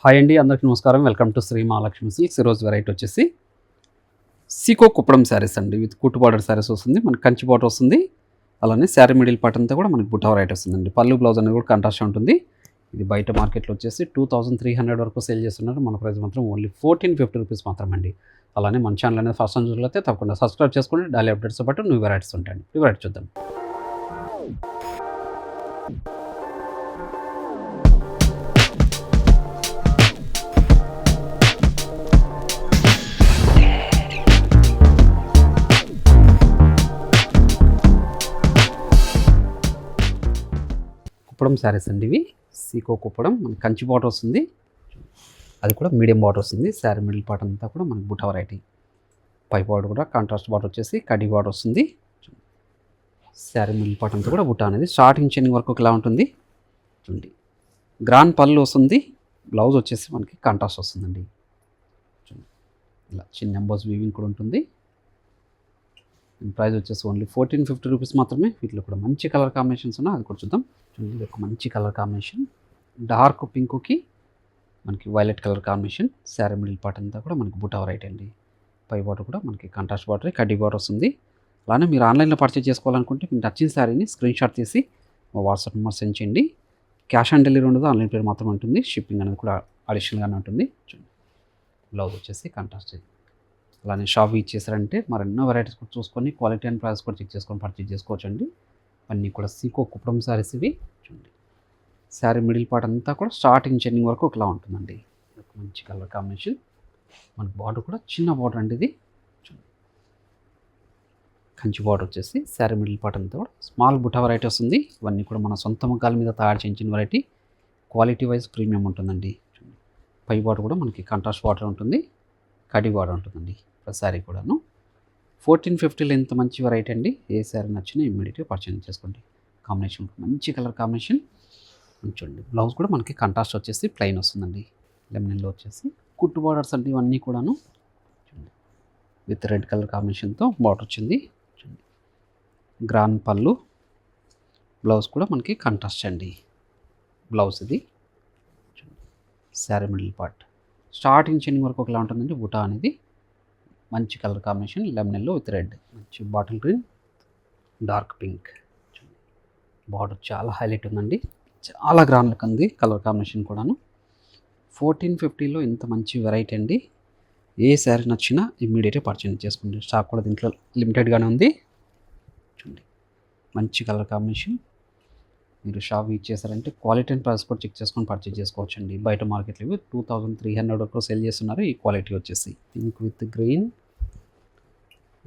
Hi అండి, అందరికీ నమస్కారం. Welcome to Shri Mahalakshmi silks. ఈరోజు వెరైటీ వచ్చేసి సీకో కుప్పడం శారీస్ అండి. విత్ కుట్టు బార్డర్ శారీస్ వస్తుంది, మనకి కంచి బార్డర్ వస్తుంది. అలానే శారీ మిడిల్ పార్ట్ అంతా కూడా మనకి బుట్ట వెరైటీ వస్తుందండి. పళ్ళు బ్లౌజ్ అనేది కూడా కాంట్రాస్ట్ ఉంటుంది. ఇది బయట మార్కెట్లో వచ్చేసి 2300 వరకు సేల్ చేస్తున్నారు. మన ప్రైస్ మాత్రం ఓన్లీ 1450 రూపీస్ మాత్రమే అండి. అలానే మన ఛానల్ అనేది ఫస్ట్ టైం చూడలేతే తప్పకుండా సబ్స్క్రైబ్ చేసుకోండి. డైలీ అప్డేట్స్తో పాటు న్యూ వెరైటీస్ ఉంటాయండి. ఈ వెరైటీ చూద్దాం. కుప్పడం శారీస్ అండి. ఇవి సీకో కుప్పడం, మనకి కంచి బార్డర్ వస్తుంది. అది కూడా మీడియం బార్డర్ వస్తుంది. శారీ మిడిల్ పార్ట్ అంతా కూడా మనకి బుట్ట వెరైటీ. పై బార్డర్ కూడా కాంట్రాస్ట్ బార్డర్ వచ్చేసి కడి బార్డర్ వస్తుంది. శారీ మిడిల్ పార్ట్ అంతా కూడా బుట్ట అనేది స్టార్టింగ్ చెన్నింగ్ వరకు ఇలా ఉంటుంది. చూడండి, గ్రాండ్ పళ్ళు వస్తుంది. బ్లౌజ్ వచ్చేసి మనకి కాంట్రాస్ట్ వస్తుందండి. ఇలా చిన్న ఎంబోస్ వీవింగ్ కూడా ఉంటుంది. ప్రైస్ వచ్చేసి ఓన్లీ 1450 రూపీస్ మాత్రమే. వీటిలో కూడా మంచి కలర్ కాంబినేషన్స్ ఉన్నాయి, అది కూడా చూద్దాం. చూడండి, ఒక మంచి కలర్ కాంబినేషన్, డార్క్ పింక్కి మనకి violet colour combination. Sari middle part అంతా కూడా మనకి బుట్ట వెరైటీ అండి. పై బార్డర్ కూడా మనకి కాంట్రాస్ట్ బార్డర్, కడ్డీ బార్డర్ వస్తుంది. అలానే మీరు ఆన్లైన్లో పర్చేజ్ చేసుకోవాలనుకుంటే మీకు నచ్చిన శారీని స్క్రీన్ షాట్ తీసి మా వాట్సాప్ నెంబర్ సెండ్ చేయండి. క్యాష్ ఆన్ డెలివరీ ఉండదు, ఆన్లైన్ పేరు మాత్రం ఉంటుంది. షిప్పింగ్ అనేది కూడా అడిషనల్గానే ఉంటుంది. చూడండి, బ్లౌజ్ వచ్చేసి కాంట్రాస్ట్. అలానే షాప్ ఇచ్చేసారంటే మరెన్నో వెరైటీస్ కూడా చూసుకొని క్వాలిటీ అండ్ ప్రైస్ కూడా చెక్ చేసుకొని పర్చేజ్ చేసుకోవచ్చు అండి. అన్నీ కూడా సీకో కుప్పడం శారీస్ ఇవి. చూడండి, శారీ మిడిల్ పార్ట్ అంతా కూడా స్టార్టింగ్ చెన్నింగ్ వరకు ఒకలా ఉంటుందండి. మంచి కలర్ కాంబినేషన్. మనకి బార్డర్ కూడా చిన్న బార్డర్ అండి ఇది. చూడండి, కంచి బార్డర్ వచ్చేసి శారీ మిడిల్ పార్ట్ అంతా కూడా స్మాల్ బుట్ట వెరైటీ వస్తుంది. ఇవన్నీ కూడా మన సొంత ముగ్గాల మీద తయారు చేయించిన వెరైటీ. క్వాలిటీ వైజ్ ప్రీమియం ఉంటుందండి. చూడండి, పై బార్డర్ కూడా మనకి కాంట్రాస్ట్ బార్డర్ ఉంటుంది, కడి బార్డర్ ఉంటుందండి. శారీ కూడాను 1450లో ఎంత మంచి వెరైటీ అండి. ఏ శారీ నచ్చినా ఇమ్మీడియట్గా పర్చేజ్ చేసుకోండి. కాంబినేషన్ మంచి కలర్ కాంబినేషన్. చూడండి, బ్లౌజ్ కూడా మనకి కాంట్రాస్ట్ వచ్చేసి ప్లెయిన్ వస్తుందండి. లెమన్లో వచ్చేసి కుట్టు బార్డర్స్ అంటే ఇవన్నీ కూడాను. చూడండి, విత్ రెడ్ కలర్ కాంబినేషన్తో బార్డర్ వచ్చింది. చూడండి, గ్రాండ్ పళ్ళు, బ్లౌజ్ కూడా మనకి కాంట్రాస్ట్ అండి. బ్లౌజ్ ఇది. చూడండి, శారీ మిడిల్ పార్ట్ స్టార్టింగ్ చెన్నింగ్ వరకు ఒకలా ఉంటుందండి. బుటా అనేది మంచి colour combination, lemon with red, మంచి bottle green, dark pink. Border చాలా హైలైట్ ఉందండి, చాలా గ్రాండ్ లుక్ ఉంది. కలర్ కాంబినేషన్ కూడాను 1450లో ఇంత మంచి వెరైటీ అండి. ఏ శారీ నచ్చినా ఇమ్మీడియట్గా పర్చేజ్ చేసుకోండి. స్టాక్ కూడా దీంట్లో లిమిటెడ్గానే ఉంది. చూడండి, మంచి కలర్ కాంబినేషన్. మీరు షాప్ ఇచ్చేసారంటే క్వాలిటీ అండ్ ప్రైస్ కూడా చెక్ చేసుకొని పర్చేజ్ చేసుకోవచ్చు అండి. బయట మార్కెట్లో ఇవి 2300 వరకు సేల్ చేస్తున్నారు. ఈ క్వాలిటీ వచ్చేసి పింక్ విత్ గ్రీన్,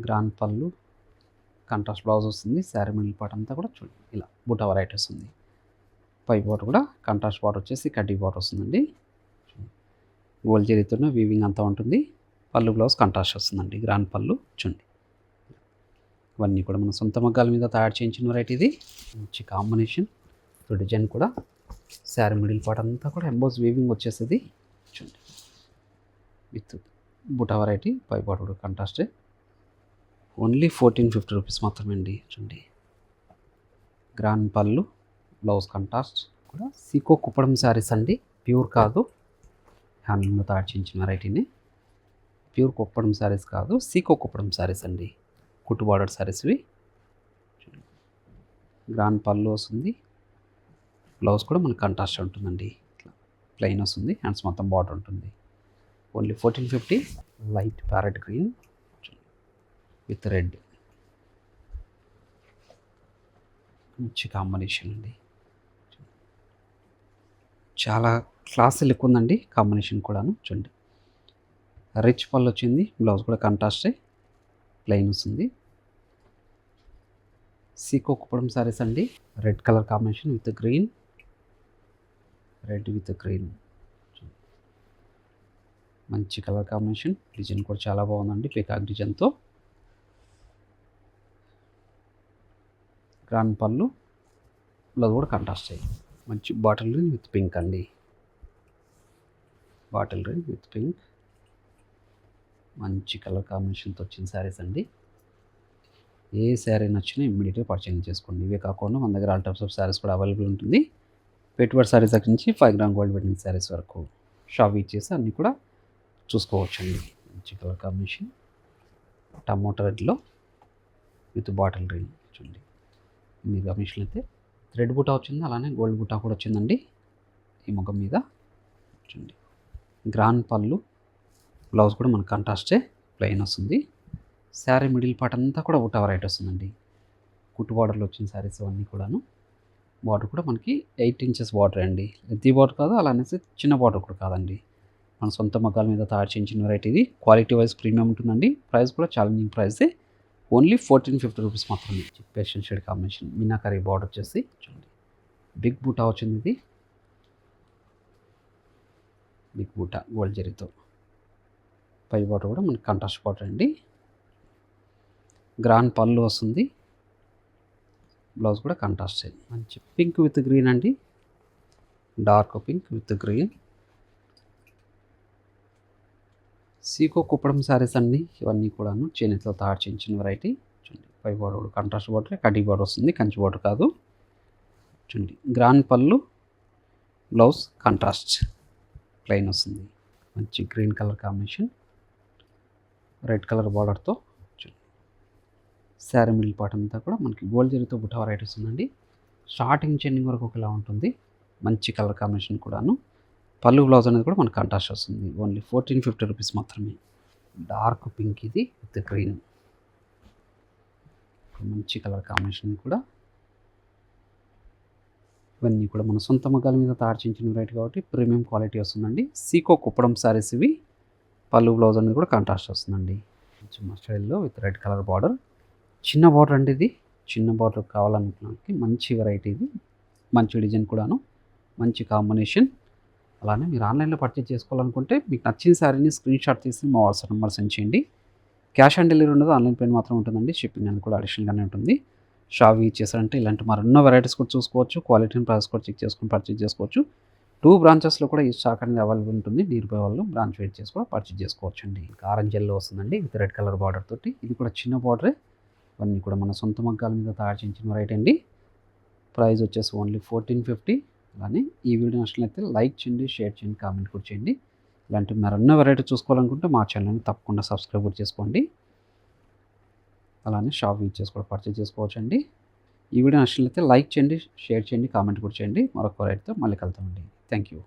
గ్రాండ్ పళ్ళు, కాంట్రాస్ట్ బ్లౌజ్ వస్తుంది. శారీ మిడిల్ పార్ట్ అంతా కూడా చూడండి ఇలా బుట్ట వెరైటీ వస్తుంది. పై బార్డర్ కూడా కాంట్రాస్ట్ బార్డర్ వచ్చేసి కడ్డీ బార్డర్ వస్తుందండి. గోల్డ్ జరీతోనే వీవింగ్ అంతా ఉంటుంది. పళ్ళు బ్లౌజ్ కాంట్రాస్ట్ వస్తుందండి, గ్రాండ్ పళ్ళు. చూడండి, ఇవన్నీ కూడా మన సొంత మగ్గాల మీద తయారు చేయించిన వెరైటీ ఇది. మంచి కాంబినేషన్. డిజైన్ కూడా శారీ మిడిల్ పార్ట్ అంతా కూడా ఎంబోస్ వీవింగ్ వచ్చేస్తుంది. చూడండి, విత్ బుట్ట వెరైటీ. పై బార్డర్ కూడా కాంట్రాస్టే. ఓన్లీ 1450 రూపీస్ మాత్రమే అండి. చూడండి, గ్రాండ్ పళ్ళు, బ్లౌజ్ కాంట్రాస్ట్. కూడా సీకో కుప్పడం శారీస్ అండి. ప్యూర్ కాదు, హ్యాండ్లూమ్లో తయారు చేయించిన వెరైటీని. ప్యూర్ కుప్పడం శారీస్ కాదు, సీకో కుప్పడం శారీస్ అండి. కుట్టు బార్డర్ శారీస్ ఇవి. గ్రాండ్ పళ్ళు వస్తుంది. బ్లౌజ్ కూడా మనకు కాంట్రాస్ట్ ఉంటుందండి. ఇట్లా ప్లెయిన్ వస్తుంది, హ్యాండ్స్ మొత్తం బార్డర్ ఉంటుంది. Only 1450. Light parrot green with red, మంచి కాంబినేషన్ అండి. చాలా క్లాసీ లుక్ ఉందండి కాంబినేషన్ కూడాను. చూడండి, రిచ్ పళ్ళు వచ్చింది. బ్లౌజ్ కూడా కాంట్రాస్టే, ప్లెయిన్ వస్తుంది. సీకో కుప్పడం శారీస్ అండి. Red colour combination with green, red with green. మంచి కలర్ కాంబినేషన్. డిజైన్ కూడా చాలా బాగుందండి, పీకాక్ డిజైన్తో. గ్రాండ్ పళ్ళు, బ్లౌజ్ కూడా కాంట్రాస్ట్ అయ్యి మంచి బాటిల్ గ్రీన్ విత్ పింక్ అండి. బాటిల్ గ్రీన్ విత్ పింక్, మంచి కలర్ కాంబినేషన్తో వచ్చిన శారీస్ అండి. ఏ శారీ నచ్చినా ఇమ్మీడియట్గా పర్చేజ్ చేసుకోండి. ఇవే కాకుండా మన దగ్గర ఆల్ టైప్స్ ఆఫ్ శారీస్ కూడా అవైలబుల్ ఉంటుంది. పెట్టుబడి శారీస్ దగ్గర నుంచి 5 గ్రామ్ గోల్డ్ వెడ్డింగ్ శారీస్ వరకు. షాప్ ఇచ్చేసి అన్నీ కూడా చూసుకోవచ్చండి. మంచి కలర్ కాంబినేషన్ టమోటా రెడ్లో విత్ బాటిల్ గ్రీన్ చూడండి. మీ కాంబినేషన్ అయితే థ్రెడ్ బుటా వచ్చింది, అలానే గోల్డ్ బుటా కూడా వచ్చిందండి ఈ ముఖం మీద చూడండి. గ్రాండ్ పళ్ళు, బ్లౌజ్ కూడా మనకు కాంట్రాస్టే ప్లెయిన్ వస్తుంది. శారీ మిడిల్ పార్ట్ అంతా కూడా బుటా వెరైటీ వస్తుందండి. కుట్టు బార్డర్లో వచ్చిన శారీస్ అన్నీ కూడాను. బార్డర్ కూడా మనకి 8 ఇంచెస్ బార్డర్ అండి. లెంతీ బార్డర్ కాదు, అలా అనేసి చిన్న బార్డర్ కూడా కాదండి. మన సొంత మగ్గాల మీద తయారు చేయించిన వెరైటీ ఇది. క్వాలిటీ వైజ్ ప్రీమియం ఉంటుందండి. ప్రైస్ కూడా ఛాలెంజింగ్ ప్రైసే. ఓన్లీ 1450 రూపీస్ మాత్రమే. Pastel shade combination meenakari border వచ్చేసి చూడండి. బిగ్ బూటా వచ్చింది ఇది. బిగ్ బూటా గోల్డ్ జరీతో. పై బార్డర్ కూడా మనకి కాంట్రాస్ట్ బార్డర్ అండి. గ్రాండ్ పళ్ళు వస్తుంది. బ్లౌజ్ కూడా కాంట్రాస్ట్ మంచి పింక్ విత్ గ్రీన్ అండి. Dark pink with green. సీకో కుప్పడం శారీస్ అండి ఇవన్నీ కూడాను. చేనేతలో తయారు చేయించిన వెరైటీ చూడండి. పై బార్డర్ కాంట్రాస్ట్ బార్డర్, కడ్డీ బార్డర్ వస్తుంది, కంచి బార్డర్ కాదు చూడండి. గ్రాండ్ పళ్ళు, బ్లౌజ్ కాంట్రాస్ట్ ప్లెయిన్ వస్తుంది. మంచి green colour combination, red colour బార్డర్తో చూడండి. శారీ మిడిల్ పార్ట్ అంతా కూడా మనకి గోల్డ్ జరీతో బుట్ట వెరైటీస్ ఉందండి. స్టార్టింగ్ చెండింగ్ వరకు ఒకలా ఉంటుంది. మంచి కలర్ కాంబినేషన్ కూడాను. పళ్ళు బ్లౌజ్ అనేది కూడా మనకు కాంట్రాస్ట్ వస్తుంది. ఓన్లీ 1450 రూపీస్ మాత్రమే. డార్క్ పింక్ ఇది విత్ గ్రీన్. మంచి కలర్ కాంబినేషన్ కూడా. ఇవన్నీ కూడా మన సొంత మగ్గాల మీద తయారు చేయించిన వెరైటీ కాబట్టి ప్రీమియం క్వాలిటీ వస్తుందండి. సీకో కుప్పడం శారీస్ ఇవి. పళ్ళు బ్లౌజ్ అనేది కూడా కాంట్రాస్ట్ వస్తుందండి. మంచి మస్టర్డ్లో విత్ రెడ్ కలర్ బార్డర్. చిన్న బార్డర్ అండి ఇది. చిన్న బార్డర్ కావాలనుకున్నకి మంచి వెరైటీ ఇది. మంచి డిజైన్ కూడాను, మంచి కాంబినేషన్. అలానే మీరు ఆన్లైన్లో పర్చేజ్ చేసుకోవాలనుకుంటే మీకు నచ్చిన శారీని స్క్రీన్ షాట్ తీసి మా వాట్సాప్ నెంబర్ సెండ్ చేయండి. క్యాష్ ఆన్ డెలివరీ ఉండదు, ఆన్లైన్ పేమెంట్ మాత్రం ఉంటుందండి. షిప్పింగ్ అనేది కూడా అడిషనల్గానే ఉంటుంది. షాప్ ఇచ్చేసారంటే ఇలాంటి మరెన్నో వెరైటీస్ కూడా చూసుకోవచ్చు. క్వాలిటీని ప్రైస్ కూడా చెక్ చేసుకొని పర్చేజ్ చేసుకోవచ్చు. 2 బ్రాంచెస్లో కూడా ఈ స్టాక్ అనేది అవైలబుల్ ఉంటుంది. నియర్ బై వాళ్ళు బ్రాంచ్ వెయిట్ చేసి కూడా పర్చేజ్ చేసుకోవచ్చు అండి. ఇంకా ఆరెంజ్ ఎల్లో వస్తుందండి విత్ రెడ్ కలర్ బార్డర్ తోటి. ఇది కూడా చిన్న బార్డరే. ఇవన్నీ కూడా మన సొంత మగ్గాల మీద తయారు చేయించిన వెరైటీ అండి. ప్రైస్ వచ్చేసి ఓన్లీ 1450. అలానే ఈ వీడియో నచ్చినట్లయితే లైక్ చేయండి, షేర్ చేయండి, కామెంట్ కూడా చేయండి. ఇలాంటి మరెన్నో వెరైటీ చూసుకోవాలనుకుంటే మా ఛానల్ని తప్పకుండా సబ్స్క్రైబ్ కూడా చేసుకోండి. అలానే షాప్ యూజ్ చేసి కూడా పర్చేజ్ చేసుకోవచ్చు అండి. ఈ వీడియో నచ్చినట్లయితే లైక్ చేయండి, షేర్ చేయండి, కామెంట్ కూడా చేయండి. మరొక వెరైటీతో మళ్ళీ కలుద్దామండి. Thank you.